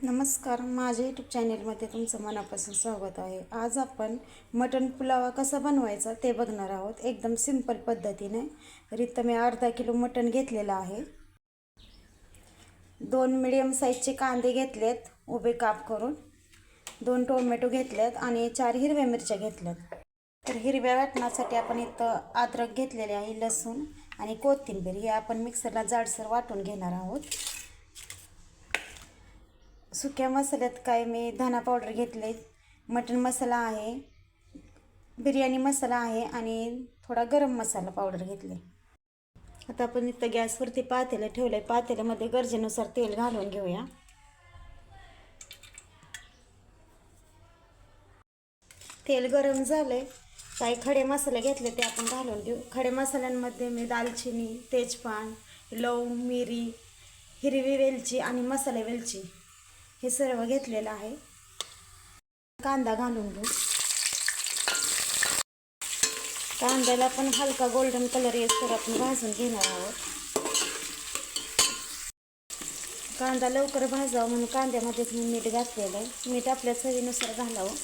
नमस्कार, माझ्या यूट्यूब चॅनेलमध्ये तुमचं मनापासून स्वागत आहे। आज आपण मटण पुलाव कसा बनवायचा ते बघणार आहोत, एकदम सिंपल पद्धतीने। तर इथं मी अर्धा किलो मटण घेतलेलं आहे। 2 मीडियम साईजचे कांदे घेतलेत उभे काप करून, 2 टोमॅटो घेतलेत आणि 4 हिरव्या मिरच्या घेतल्यात। तर हिरव्या वाटण्यासाठी आपण इथं अद्रक घेतलेले आहे, लसूण आणि कोथिंबीर हे आपण मिक्सरला जाडसर वाटून घेणार आहोत। सुक्या मसाल्यात काय मी धना पावडर घेतले, मटन मसाला आहे, बिर्याणी मसाला आहे आणि थोडा गरम मसाला पावडर घेतले। आता आपण इथं गॅसवरती पातेलं ठेवलंय, पातेल्यामध्ये गरजेनुसार तेल घालून घेऊया। तेल गरम झाले, काही खडे मसाले घेतले ते आपण घालून घेऊ। खडे मसाल्यांमध्ये मी दालचिनी, तेजपान, लवंग, मिरी, हिरवी वेलची आणि मसाले वेलची हे सर्व घेतलेलं आहे। कांदा घालून घेऊ। कांद्याला पण हलका गोल्डन कलर येईस्तोवर आपण भाजून घेणार आहोत। कांदा लवकर भाजावा म्हणून कांद्यामध्येच मी मीठ घातलेलं आहे। मीठ आपल्या चवीनुसार घालावं।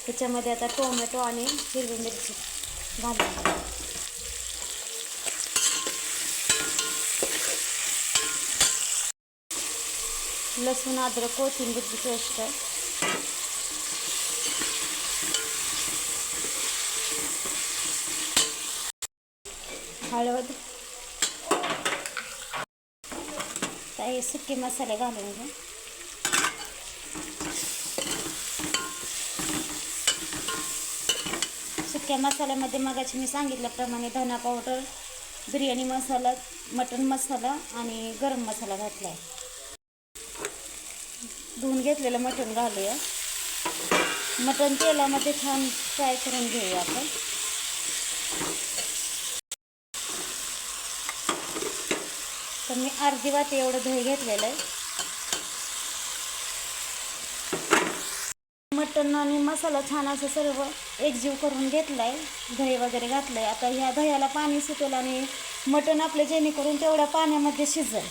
त्याच्यामध्ये आता टोमॅटो आणि हिरवी मिरची घालून लसूण, अद्रक, कोथिंबीरची पेस्ट, हळद, काही सुके मसाले घालून घ्या। सुक्या मसाल्यामध्ये मगाशी मी सांगितल्याप्रमाणे धना पावडर, बिर्याणी मसाला, मटन मसाला आणि गरम मसाला घातला आहे। धुवून घेतलेलं मटण घालूया। मटण तेलामध्ये छान फ्राय करून घेऊया आपण। तर मी अर्धी वाटी एवढं दही घेतलेलं आहे। मटण आणि मसाला छान असं सर्व एकजीव करून घेतलाय, दही वगैरे घातलंय। आता ह्या दह्याला पाणी सुटेल आणि मटण आपलं जेणेकरून तेवढ्या पाण्यामध्ये शिजेल।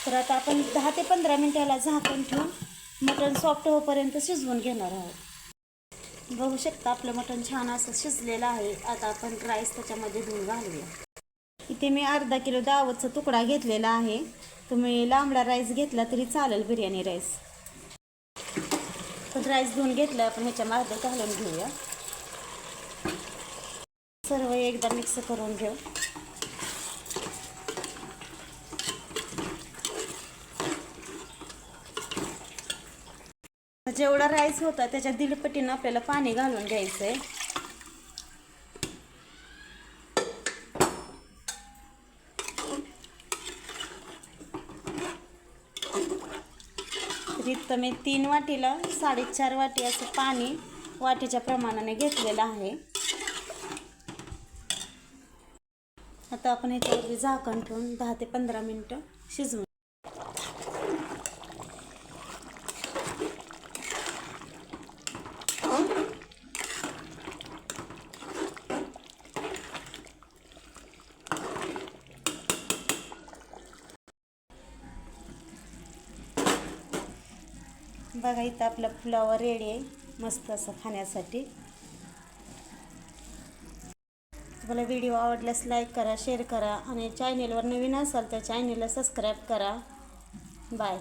तर आता आपण 10 ते 15 मिनिटाला झाकण ठेवून मटण सॉफ्ट होईपर्यंत शिजवून घेणार आहोत। बघू शकता आपलं मटण छान असं शिजलेलं आहे। आता आपण राईस त्याच्यामध्ये धुवून घालूया। इथे मी अर्धा किलो दावतचा तुकडा घेतलेला आहे। तुम्ही लांबडा राईस घेतला तरी चालेल, बिर्याणी राईस। तर राईस धुवून घेतला आपण ह्याच्यामध्ये घालून घेऊया। सर्व एकदा मिक्स करून घेऊ। जेवढा राईस होता त्याच्या दीडपटीनं आपल्याला पाणी घालून घ्यायचं आहे। इथं मी 3 वाटीला 4.5 वाटी असं पाणी वाटीच्या प्रमाणाने घेतलेलं आहे। आता आपण ह्याच्यावरती झाकण ठेवून 10 ते 15 मिनिटं शिजवून। बघा इथं आपला पुलाव रेडी आहे, मस्त असं खाण्यासाठी। तुम्हाला व्हिडिओ आवडल्यास लाईक करा, शेअर करा आणि चॅनेलवर नवीन असाल तर चॅनेलला सबस्क्राईब करा। बाय।